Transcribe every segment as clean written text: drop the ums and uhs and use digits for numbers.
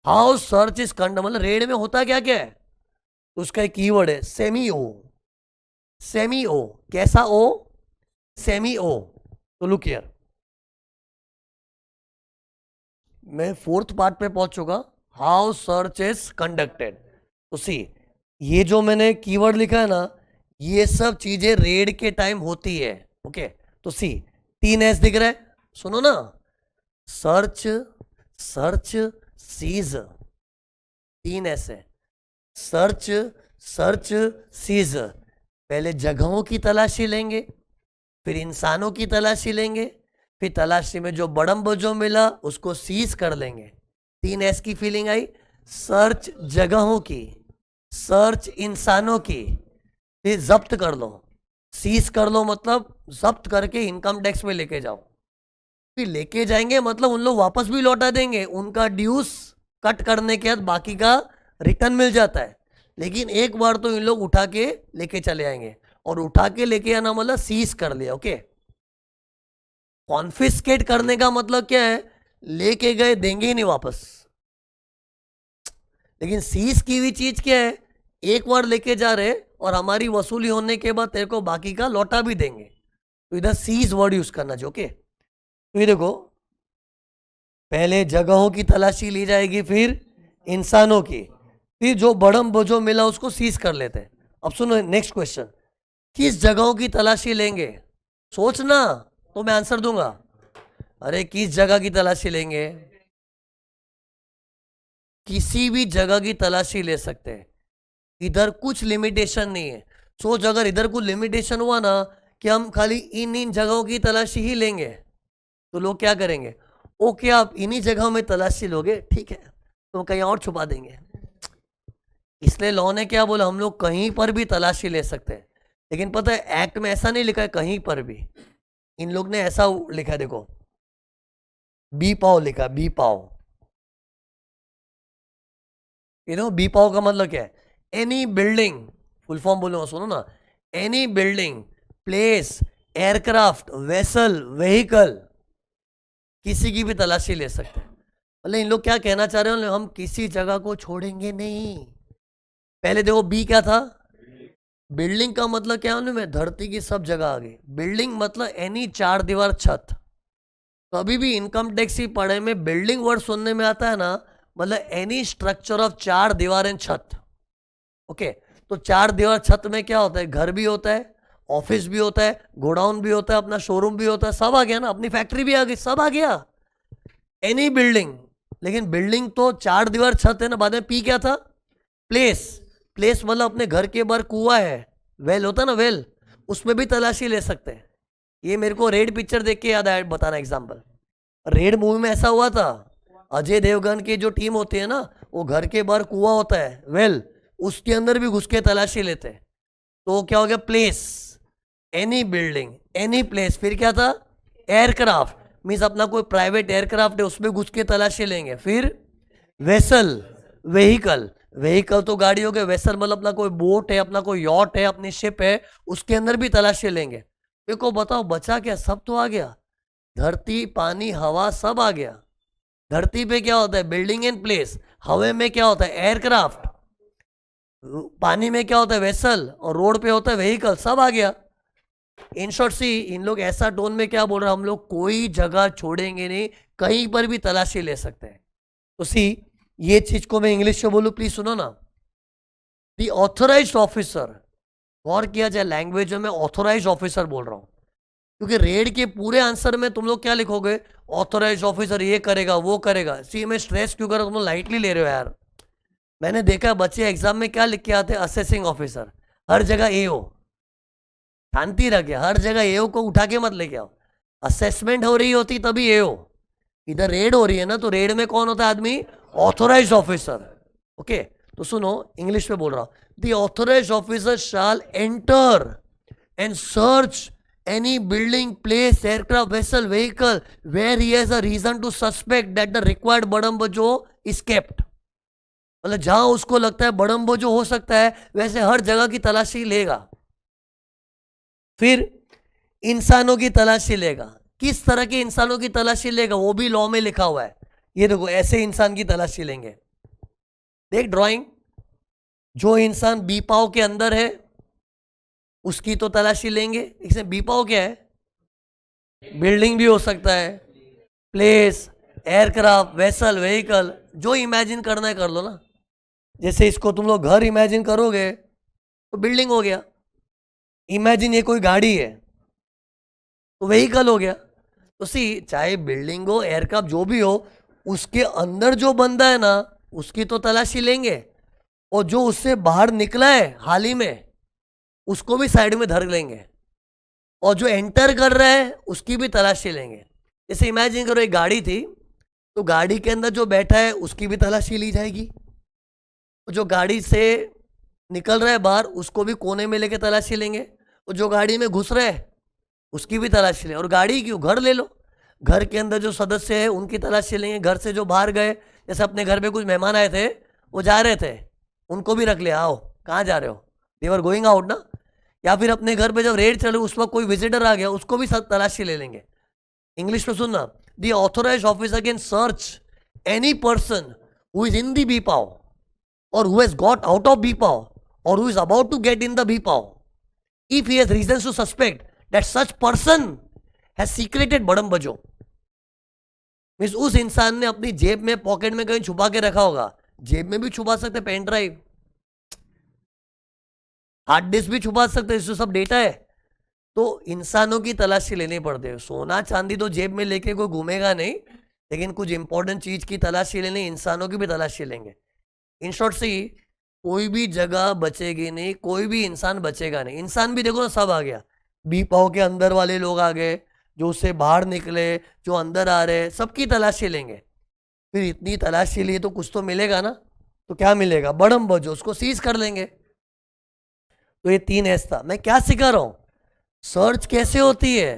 How search is conduct, मतलब red में होता क्या क्या है, उसका एक कीवर्ड है सेमी ओ। सेमी ओ, कैसा ओ, सेमी ओ। तो लुक हियर, मैं फोर्थ पार्ट पे पहुंच चुका, हाउ सर्च इज कंडक्टेड। तो सी, ये जो मैंने कीवर्ड लिखा है ना, ये सब चीजें रेड के टाइम होती है। ओके, तो सी, 3 एस दिख रहा है, सुनो ना, सर्च, सर्च, सीज, 3 एस है। सर्च, सर्च, सीज, पहले जगहों की तलाशी लेंगे, फिर इंसानों की तलाशी लेंगे, फिर तलाशी में जो बड़म जो मिला उसको सीज कर लेंगे। 3 एस की फीलिंग आई, सर्च जगहों की, सर्च इंसानों की, फिर जब्त कर लो। सीज कर लो मतलब जब्त करके इनकम टैक्स में लेके जाओ। फिर लेके जाएंगे मतलब उन लोग वापस भी लौटा देंगे, उनका ड्यूस कट करने के बाद बाकी का रिटर्न मिल जाता है। लेकिन एक बार तो इन लोग उठा के लेके चले आएंगे, और उठा के लेके आना मतलब सीज कर लिया। ओके, कॉन्फिस्केट करने का मतलब क्या है, लेके गए देंगे ही नहीं वापस। लेकिन सीज की हुई चीज क्या है, एक बार लेके जा रहे और हमारी वसूली होने के बाद तेरे को बाकी का लौटा भी देंगे, तो इधर सीज वर्ड यूज करना चाहिए। ओके, तो ये देखो, पहले जगहों की तलाशी ली जाएगी, फिर इंसानों की, फिर जो बड़म बोझो मिला उसको सीज कर लेते हैं। अब सुनो नेक्स्ट क्वेश्चन, किस जगहों की तलाशी लेंगे, सोचना तो मैं आंसर दूंगा। अरे किस जगह की तलाशी लेंगे, किसी भी जगह की तलाशी ले सकते हैं, इधर कुछ लिमिटेशन नहीं है। सोच, अगर इधर कुछ लिमिटेशन हुआ ना कि हम खाली इन इन जगहों की तलाशी ही लेंगे, तो लोग क्या करेंगे, ओके आप इन्हीं जगहों में तलाशी लोगे, ठीक है, तो कहीं और छुपा देंगे। इसलिए लॉ ने क्या बोला, हम लोग कहीं पर भी तलाशी ले सकते हैं। लेकिन पता है एक्ट में ऐसा नहीं लिखा है कहीं पर भी, इन लोग ने ऐसा लिखा है, देखो बी पाओ लिखा, बी पाओ। बी पाओ का मतलब क्या है, एनी बिल्डिंग, फुल फॉर्म बोलूंगा सुनो ना, any building, place, aircraft, vessel, vehicle, किसी की भी तलाशी ले सकते हैं। मतलब इन लोग क्या कहना चाह रहे हो, हम किसी जगह को छोड़ेंगे नहीं। पहले देखो बी क्या था, बिल्डिंग का मतलब क्या है मैं, धरती की सब जगह आ गई। बिल्डिंग मतलब एनी चार दीवार छत। कभी भी इनकम टैक्स की पढ़ाई में बिल्डिंग वर्ड सुनने में आता है ना, मतलब एनी स्ट्रक्चर ऑफ चार दीवार एंड छत। ओके, तो चार दीवार छत में क्या होता है, घर भी होता है, ऑफिस भी होता है, गोडाउन भी होता है, अपना शोरूम भी होता है, सब आ गया ना, अपनी फैक्ट्री भी आ गई, सब आ गया, एनी बिल्डिंग। लेकिन बिल्डिंग तो चार दीवार छत है ना, बाद में पी क्या था, प्लेस। प्लेस मतलब अपने घर के बाहर कुआ है, वेल होता ना वेल, उसमें भी तलाशी ले सकते हैं। ये मेरे को रेड पिक्चर देख के याद आया, बताना एग्जाम्पल। रेड मूवी में ऐसा हुआ था, अजय देवगन की जो टीम होती है ना, वो घर के बाहर कुआ होता है वेल, उसके अंदर भी घुस के तलाशी लेते हैं। तो क्या हो गया, place, any building, any place, फिर क्या था, एयरक्राफ्ट, मीन्स अपना कोई प्राइवेट एयरक्राफ्ट है उसमें घुस के तलाशी लेंगे। फिर वेसल, व्हीकल, व्हीकल तो गाड़ी हो गई, वेसल मतलब अपना कोई बोट है, अपना कोई यॉट है, अपनी शिप है, उसके अंदर भी तलाशी लेंगे। देखो बताओ बचा क्या, सब तो आ गया, धरती पानी हवा सब आ गया। धरती पे क्या होता है, बिल्डिंग एंड प्लेस, हवा में क्या होता है, एयरक्राफ्ट, पानी में क्या होता है, वेसल, और रोड पे होता है व्हीकल, सब आ गया। इन शॉर्ट सी, इन लोग ऐसा टोन में क्या बोल रहे हैं, हम लोग कोई जगह छोड़ेंगे नहीं, कहीं पर भी तलाशी ले सकते हैं। तो सी, ये चीज को मैं इंग्लिश में बोलूं, प्लीज सुनो ना, दी ऑथोराइज्ड ऑफिसर, और किया जाए लैंग्वेज में, मैं ऑथोराइज्ड ऑफिसर बोल रहा हूं, क्योंकि रेड के पूरे आंसर में तुम लोग क्या लिखोगे, ऑथोराइज्ड ऑफिसर ये करेगा वो करेगा। सी, मैं स्ट्रेस क्यों कर रहा हूं, तुम लोग लाइटली ले रहे हो यार। मैंने देखा बच्चे एग्जाम में क्या लिख के आते हैं, असेसिंग ऑफिसर, हर जगह एओ। शांति रखे, हर जगह एओ को उठा के मत लेके आओ, असेसमेंट हो रही होती तभी एओ, इधर रेड हो रही है ना, तो रेड में कौन होता है आदमी, ऑथोराइज्ड ऑफिसर। ओके, तो सुनो इंग्लिश में बोल रहा हूं, the authorised officer shall enter and search any building, place, aircraft, vessel, vehicle where he has a reason to suspect that the required बड़म्बोजो is kept। मतलब जहां उसको लगता है बड़म्बोजो हो सकता है, वैसे हर जगह की तलाशी लेगा। फिर इंसानों की तलाशी लेगा, किस तरह के इंसानों की तलाशी लेगा वो भी लॉ में लिखा हुआ है। ये देखो ऐसे इंसान की तलाशी लेंगे, देख ड्राइंग, जो इंसान बी पाव के अंदर है उसकी तो तलाशी लेंगे। इसमें बी पाव क्या है? बिल्डिंग भी हो सकता है, प्लेस, एयरक्राफ्ट, वेसल, व्हीकल, जो इमेजिन करना है कर लो ना। जैसे इसको तुम लोग घर इमेजिन करोगे तो बिल्डिंग हो गया। इमेजिन ये कोई गाड़ी है तो व्हीकल हो गया। तो सी, चाहे बिल्डिंग हो, एयरक्राफ्ट, जो भी हो, उसके अंदर जो बंदा है ना उसकी तो तलाशी लेंगे, और जो उससे बाहर निकला है हाल ही में उसको भी साइड में धर लेंगे, और जो एंटर कर रहा है उसकी भी तलाशी लेंगे। जैसे इमेजिन करो एक गाड़ी थी, तो गाड़ी के अंदर जो बैठा है उसकी भी तलाशी ली जाएगी, और जो गाड़ी से निकल रहा है बाहर उसको भी कोने में लेके तलाशी लेंगे, और जो गाड़ी में घुस रहा है उसकी भी तलाशी लें। और गाड़ी क्यों, घर ले लो, घर के अंदर जो सदस्य है उनकी तलाशी लेंगे, घर से जो बाहर गए, जैसे अपने घर पे कुछ मेहमान आए थे, वो जा रहे थे, उनको भी रख लिया, आओ कहाँ जा रहे हो, देवर गोइंग आउट ना। या फिर अपने घर पे जब रेड चले उस वक्त कोई विजिटर आ गया, उसको भी तलाशी ले लेंगे। इंग्लिश में सुनना, the authorised officer can search any person who is in the B पाव or who has got out of BPAW or who is about to get in the BPAW if he has reasons to suspect that such person has secreted बड़म बजो। Means उस इंसान ने अपनी जेब में, pocket में कहीं छुपा के रखा होगा, जेब में भी छुपा सकते, पेन ड्राइव, हार्ड डिस्क भी छुपा सकते, इसमें सब डेटा है। तो इंसानों की तलाशी लेनी पड़ती है। सोना चांदी तो जेब में लेके कोई घूमेगा नहीं, लेकिन कुछ इंपॉर्टेंट चीज की तलाशी लेनी, इंसानों की भी तलाशी लेंगे। इन शॉर्ट से कोई भी जगह बचेगी नहीं, कोई भी इंसान बचेगा नहीं। इंसान भी देखो ना, सब आ गया, बी पाव के अंदर वाले लोग आ गए, जो उससे बाहर निकले, जो अंदर आ रहे, सबकी तलाशी लेंगे। फिर इतनी तलाशी लिए तो कुछ तो मिलेगा ना, तो क्या मिलेगा, बड़म बजो, उसको सीज कर लेंगे। तो ये 3 एस था। मैं क्या सिखा रहा हूं, सर्च कैसे होती है,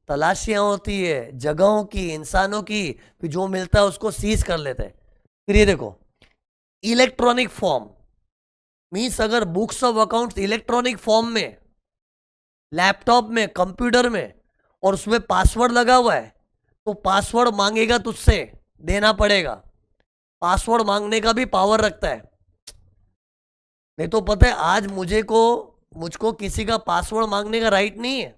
तलाशियां होती है जगहों की, इंसानों की, फिर जो मिलता है उसको सीज कर लेते हैं। फिर ये देखो, इलेक्ट्रॉनिक फॉर्म मीन्स अगर books of accounts electronic form में, लैपटॉप में, कंप्यूटर में, और उसमें पासवर्ड लगा हुआ है, तो पासवर्ड मांगेगा तुझसे, देना पड़ेगा। पासवर्ड मांगने का भी पावर रखता है। नहीं तो पता है आज मुझको किसी का पासवर्ड मांगने का राइट नहीं है।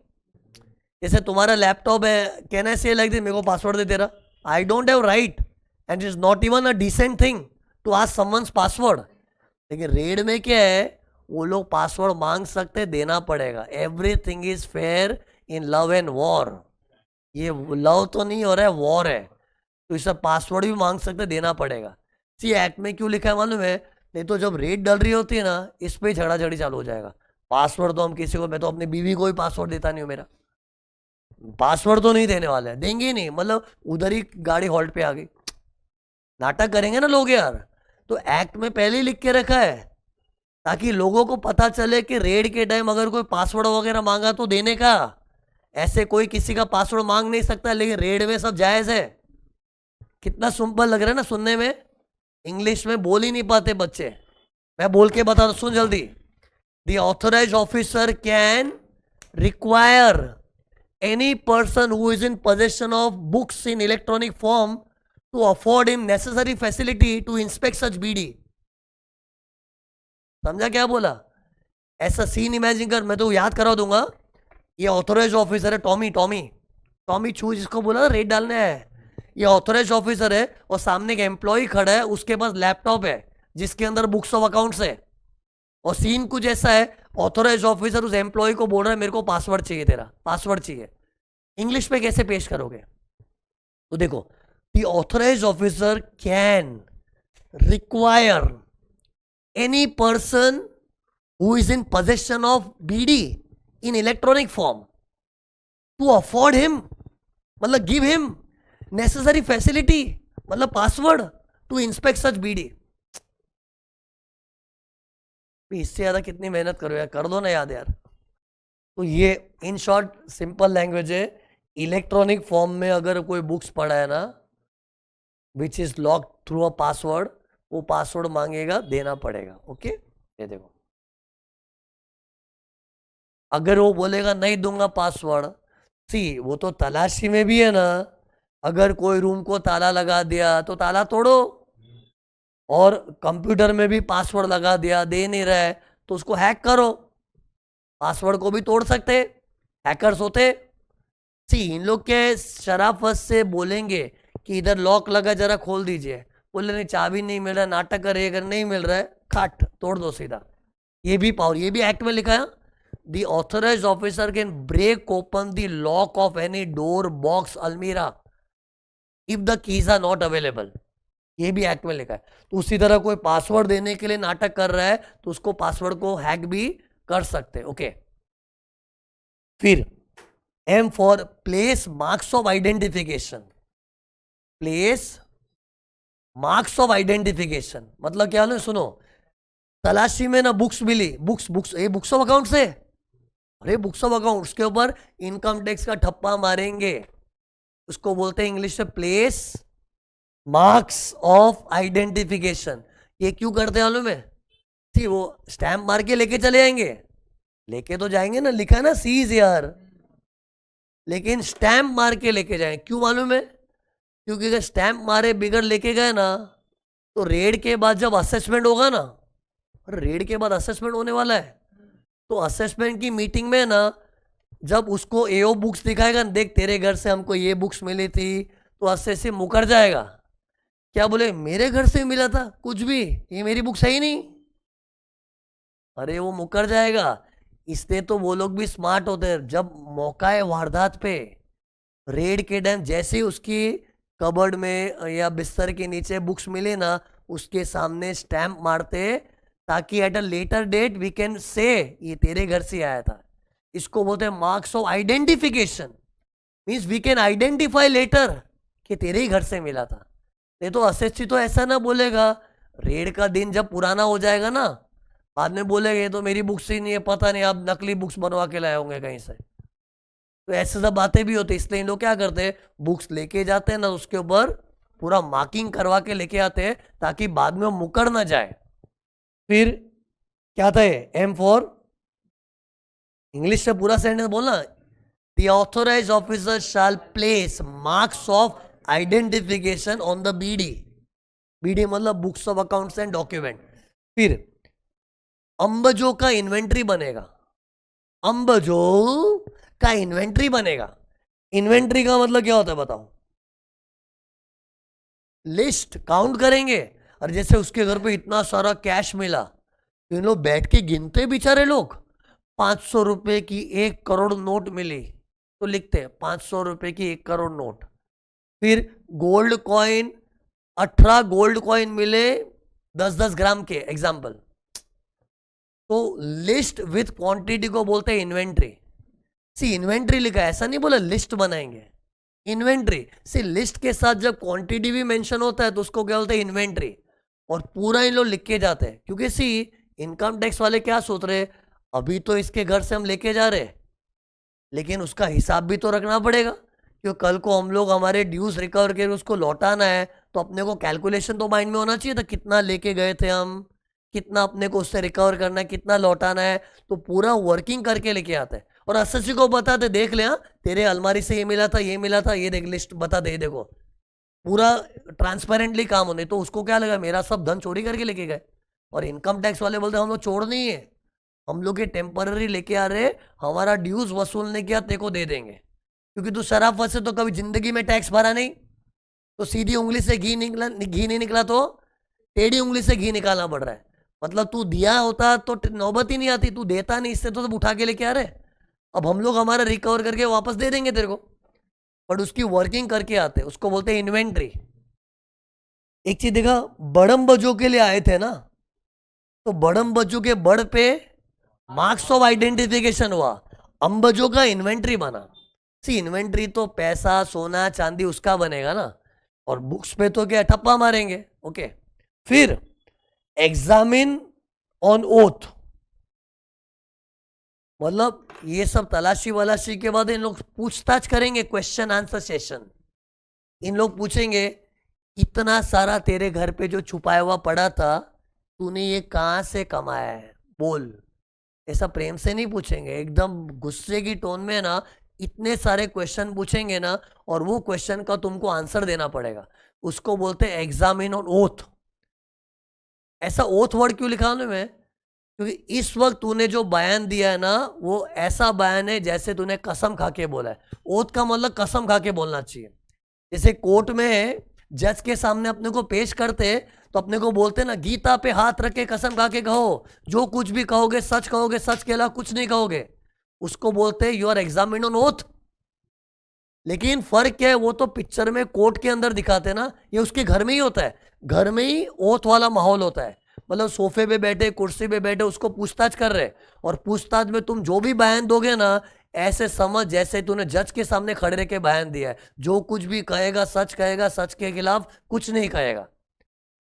जैसे तुम्हारा लैपटॉप है, कैन आई से लाइक दिस, मेरे को पासवर्ड दे तेरा, I don't have right, and it is not even a decent thing to ask someone's password. लेकिन रेड में क्या है, वो लोग पासवर्ड मांग सकते, देना पड़ेगा। Everything is fair in love and war. ये लव तो नहीं हो रहा है, वॉर है, तो इसे पासवर्ड भी मांग सकते, देना पड़ेगा। सी एक्ट में क्यों लिखा है मालूम है? नहीं तो जब रेड डल रही होती है ना, इस पे झगड़ा झड़ी चालू हो जाएगा। पासवर्ड तो हम किसी को, मैं तो अपनी बीवी को ही पासवर्ड देता नहीं हूँ, मेरा पासवर्ड तो नहीं देने वाले हैं, देंगे ही नहीं, मतलब उधर ही गाड़ी हॉल्ट पे आ गई। नाटक करेंगे ना लोग यार। तो एक्ट में पहले ही लिख के रखा है ताकि लोगों को पता चले कि रेड के टाइम अगर कोई पासवर्ड वगैरह मांगा तो देने का। ऐसे कोई किसी का पासवर्ड मांग नहीं सकता, लेकिन रेड में सब जायज है। कितना सिंपल लग रहा है ना सुनने में, इंग्लिश में बोल ही नहीं पाते बच्चे। मैं बोल के बता, सुन जल्दी। The authorised officer can require any person who is in possession of books in electronic form to afford him necessary facility to inspect such BD। समझा क्या बोला? ऐसा सीन इमेजिन कर, मैं तो याद करा दूंगा। ये ऑथोराइज्ड ऑफिसर है, टॉमी टॉमी टॉमी छू जिसको बोला रेड डालने है, ये ऑथोराइज्ड ऑफिसर है, और सामने एक एम्प्लॉय खड़ा है, उसके पास लैपटॉप है जिसके अंदर बुक्स ऑफ अकाउंट्स है। और सीन कुछ ऐसा है, ऑथोराइज्ड ऑफिसर उस एम्प्लॉय को बोल रहा है मेरे को पासवर्ड चाहिए, तेरा पासवर्ड चाहिए। इंग्लिश में कैसे पेश करोगे? तो देखो, the authorised officer can require any person who is in possession of BD in electronic form to afford him, मतलब गिव हिम नेसेसरी फैसिलिटी, मतलब password, to inspect such BD. इससे ज्यादा कितनी मेहनत करो यार, कर दो ना याद यार। तो ये इन शॉर्ट सिंपल लैंग्वेज है। इलेक्ट्रॉनिक फॉर्म में अगर कोई बुक्स पढ़ा है ना, which is lock through a password, वो पासवर्ड मांगेगा, देना पड़ेगा। ओके, ये देखो, अगर वो बोलेगा नहीं दूंगा पासवर्ड, सी वो तो तलाशी में भी है ना, अगर कोई रूम को ताला लगा दिया तो ताला तोड़ो, और कंप्यूटर में भी पासवर्ड लगा दिया, दे नहीं रहा है, तो उसको हैक करो। पासवर्ड को भी तोड़ सकते, हैकर्स होते। सी इन लोग के शराफत से बोलेंगे कि इधर लॉक लगा, जरा खोल दीजिए, बोले नहीं चाबी नहीं मिल रहा है, नाटक कर रही है, अगर नहीं मिल रहा है काट तोड़ दो सीधा। ये भी पावर, ये भी एक्ट में लिखा है। The authorised officer can break open the lock of any door, box, अलमीरा if the keys are not available. ये भी एक्ट में लिखा है। तो उसी तरह कोई पासवर्ड देने के लिए नाटक कर रहा है तो उसको पासवर्ड को हैक भी कर सकते हैं। ओके, फिर M for place marks of identification. Place marks of identification मतलब क्या है, सुनो, तलाशी में ना बुक्स मिली, बुक्स ये बुक्स ऑफ अकाउंट से, अरे बुक्स ऑफ अकाउंट के ऊपर इनकम टैक्स का ठप्पा मारेंगे, उसको बोलते हैं इंग्लिश में प्लेस मार्क्स ऑफ आइडेंटिफिकेशन। ये क्यों करते हैं मालूम है? थी वो स्टैम्प मार के लेके चले जाएंगे, लेके तो जाएंगे ना, लिखा ना सीज यार, लेकिन स्टैम्प मार के लेके जाएंगे। क्यों मालूम है? क्योंकि अगर स्टैम्प मारे बिगड़ लेके गए ना, तो रेड के बाद जब असेसमेंट होगा ना, रेड के बाद असेसमेंट होने वाला है, तो असेसमेंट की मीटिंग में ना, जब उसको एओ बुक्स दिखाएगा ना, देख तेरे घर से हमको ये बुक्स मिली थी, तो असेसी मुकर जाएगा। क्या बोले, मेरे घर से मिला था कुछ भी, ये मेरी बुक्स है ही नहीं। अरे वो मुकर जाएगा। इसलिए तो वो लोग भी स्मार्ट होते हैं, जब मौका है वारदात पे, रेड के टाइम जैसे ही उसकी कबर्ड में या बिस्तर के नीचे बुक्स मिले ना, उसके सामने स्टैम्प मारते, ताकि at a later date we can say ये तेरे घर से आया था। इसको बोलते हैं marks of identification. Means we can identify later कि तेरे ही घर से मिला था। नहीं तो एसएससी तो ऐसा ना बोलेगा, रेड का दिन जब पुराना हो जाएगा ना, बाद में बोलेगा ये तो मेरी बुक्स ही नहीं है, पता नहीं आप नकली बुक्स बनवा के लाए होंगे कहीं से। तो ऐसे सब बातें भी होती है। इसलिए इन लोग क्या करते हैं, बुक्स लेके जाते हैं ना, उसके ऊपर पूरा मार्किंग करवा के लेके आते हैं, ताकि बाद में वो मुकर ना जाए। फिर क्या था ये, एम फॉर, इंग्लिश से पूरा सेंटेंस बोलना, the authorise officer shall place marks of identification on the BD. BD मतलब books of accounts and document. फिर अंबजो का इन्वेंट्री बनेगा, अंबजो का इन्वेंट्री बनेगा। इन्वेंट्री का मतलब क्या होता है बताओ? लिस्ट काउंट करेंगे। और जैसे उसके घर पे इतना सारा कैश मिला, तो इन लोग बैठ के गिनते बेचारे लोग। 500 रुपए की 1 करोड़ नोट मिली, तो लिखते हैं 500 रुपए की 1 करोड़ नोट। फिर गोल्ड कॉइन, 18 गोल्ड कॉइन मिले 10-10 ग्राम के, एग्जाम्पल। तो लिस्ट विथ क्वांटिटी को बोलते हैं इन्वेंट्री। सी इन्वेंट्री लिखा है, ऐसा नहीं बोला लिस्ट बनाएंगे, इन्वेंट्री। सी लिस्ट के साथ जब क्वांटिटी भी मेंशन होता है तो उसको क्या बोलते हैं, इन्वेंट्री। और पूरा इन लोग लिख के जाते हैं, क्योंकि सी इनकम टैक्स वाले क्या सोच रहे, अभी तो इसके घर से हम लेके जा रहे, लेकिन उसका हिसाब भी तो रखना पड़ेगा, क्योंकि कल को हम लोग हमारे ड्यूज रिकवर करके उसको लौटाना है, तो अपने को कैलकुलेशन तो माइंड में होना चाहिए था, कितना लेके गए थे हम, कितना अपने को उससे रिकवर करना है, कितना लौटाना है। तो पूरा वर्किंग करके लेके आते हैं और एसएससी को बताते, देख ले हाँ तेरे अलमारी से ये मिला था, ये मिला था, ये देख लिस्ट बता दे, देखो पूरा ट्रांसपेरेंटली काम होने। तो उसको क्या लगा, मेरा सब धन चोरी करके लेके गए। और इनकम टैक्स वाले बोलते हम लोग चोर नहीं है, हम लोग ये टेम्पररी लेके आ रहे, हमारा ड्यूज वसूलने के बाद तेरे को दे देंगे, क्योंकि तू शराफत से तो कभी जिंदगी में टैक्स भरा नहीं, तो सीधी उंगली से घी निकला, घी नहीं निकला तो टेढ़ी उंगली से घी निकालना पड़ रहा है। मतलब तू दिया होता तो नौबत ही नहीं आती, तू देता नहीं, इससे तो सब उठा के लेके आ रहे। अब हम लोग हमारा रिकवर करके वापस दे देंगे तेरे को, बट उसकी वर्किंग करके आते, उसको बोलते हैं इन्वेंट्री। एक चीज देखा, बड़म बजो के लिए आए थे ना, तो बड़म बजो के बड़ पे मार्क्स ऑफ आइडेंटिफिकेशन हुआ, अंबजो का इन्वेंट्री बना। सी इन्वेंट्री तो पैसा सोना चांदी उसका बनेगा ना, और बुक्स पे तो क्या ठप्पा मारेंगे। ओके, फिर एग्जामिन ऑन ओथ, मतलब ये सब तलाशी वलाशी के बाद इन लोग पूछताछ करेंगे, क्वेश्चन आंसर सेशन। इन लोग पूछेंगे इतना सारा तेरे घर पे जो छुपाया हुआ पड़ा था, तूने ये कहां से कमाया है, बोल। ऐसा प्रेम से नहीं पूछेंगे, एकदम गुस्से की टोन में ना इतने सारे क्वेश्चन पूछेंगे ना, और वो क्वेश्चन का तुमको आंसर देना पड़ेगा। उसको बोलते हैं एग्जामिन ऑन ओथ। ऐसा ओथ वर्ड क्यों लिखा है मैं? क्योंकि इस वक्त तूने जो बयान दिया है ना, वो ऐसा बयान है जैसे तूने कसम खा के बोला है। ओथ का मतलब कसम खा के बोलना चाहिए। जैसे कोर्ट में जज के सामने अपने को पेश करते तो अपने को बोलते ना, गीता पे हाथ रख के कसम खा के कहो, जो कुछ भी कहोगे सच के अलावा कुछ नहीं कहोगे। उसको बोलते you are examined on oath. लेकिन फर्क क्या है, वो तो पिक्चर में कोर्ट के अंदर दिखाते ना, ये उसके घर में ही होता है। घर में ही ओथ वाला माहौल होता है। मतलब सोफे पे बैठे, कुर्सी पे बैठे, उसको पूछताछ कर रहे, और पूछताछ में तुम जो भी बयान दोगे ना, ऐसे समझ जैसे तूने जज के सामने खड़े रह के बयान दिया है। जो कुछ भी कहेगा, सच के खिलाफ कुछ नहीं कहेगा।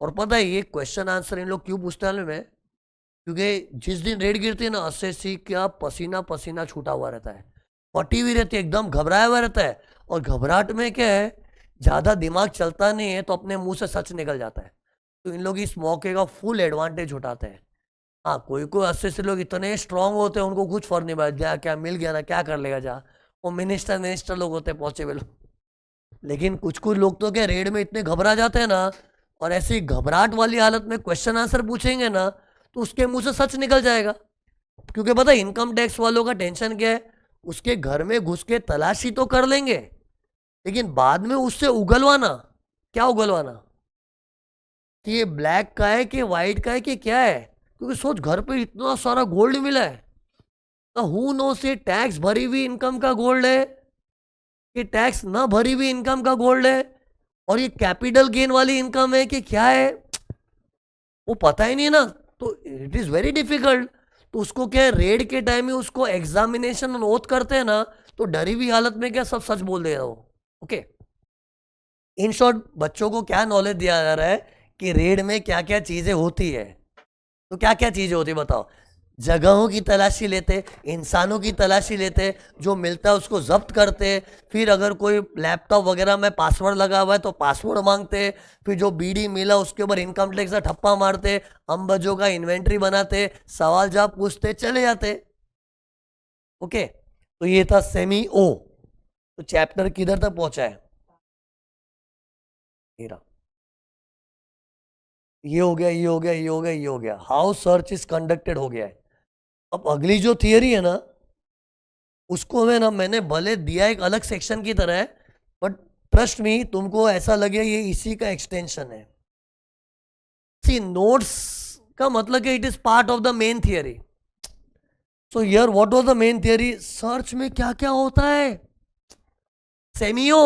और पता है ये क्वेश्चन आंसर इन लोग क्यों पूछते हैं में? क्योंकि जिस दिन रेड गिरती है ना, एसएससी का पसीना पसीना छूटा हुआ रहता है, फटी हुई रहती है, एकदम घबराया हुआ रहता है। और घबराहट में क्या है, ज़्यादा दिमाग चलता नहीं है, तो अपने मुंह से सच निकल जाता है। तो इन लोग इस मौके का फुल एडवांटेज उठाते हैं। हाँ, कोई कोई 80 लोग इतने स्ट्रांग होते हैं, उनको कुछ फर्क नहीं पड़ता, क्या मिल गया ना, क्या कर लेगा जा। वो मिनिस्टर लोग होते हैं पहुंचे लोग। लेकिन कुछ कुछ लोग तो क्या रेड में इतने घबरा जाते हैं ना, और ऐसी घबराहट वाली हालत में क्वेश्चन आंसर पूछेंगे ना, तो उसके मुंह से सच निकल जाएगा। क्योंकि पता है इनकम टैक्स वालों का टेंशन क्या है, उसके घर में घुस के तलाशी तो कर लेंगे, लेकिन बाद में उससे उगलवाना, क्या उगलवाना कि ये ब्लैक का है कि वाइट का है कि क्या है। क्योंकि सोच, घर पे इतना सारा गोल्ड मिला है, तो हु नो से टैक्स भरी हुई इनकम का गोल्ड है कि टैक्स ना भरी हुई इनकम का गोल्ड है, और ये कैपिटल गेन वाली इनकम है कि क्या है, वो पता ही नहीं है ना। तो इट इज वेरी डिफिकल्ट। तो उसको क्या है, रेड के टाइम में उसको एग्जामिनेशन ओथ करते हैं ना, तो डरी हुई हालत में क्या सब सच बोल दे रहा हो। ओके, इन शॉर्ट बच्चों को क्या नॉलेज दिया जा रहा है कि रेड में क्या क्या चीजें होती है। तो क्या क्या चीजें होती है बताओ? जगहों की तलाशी लेते, इंसानों की तलाशी लेते, जो मिलता है उसको जब्त करते, फिर अगर कोई लैपटॉप वगैरह में पासवर्ड लगा हुआ है तो पासवर्ड मांगते, फिर जो बीडी मिला उसके ऊपर इनकम टैक्स का ठप्पा मारते, अंबजों का इन्वेंट्री बनाते, सवाल जवाब पूछते, चले जाते। ओके, तो ये था सेमी ओ। तो चैप्टर किधर तक पहुंचा है? ये हो गया, ये हो गया, ये हो गया, ये हो गया। हाउ सर्च इज कंडक्टेड हो गया है। अब अगली जो थियरी है ना, उसको हमें ना, मैंने भले दिया एक अलग सेक्शन की तरह है, बट ट्रस्ट मी, तुमको ऐसा लगे ये इसी का एक्सटेंशन है। सी, नोट्स का मतलब कि it is part of the main theory. So here what was the main theory? Search में क्या क्या होता है? सेमियो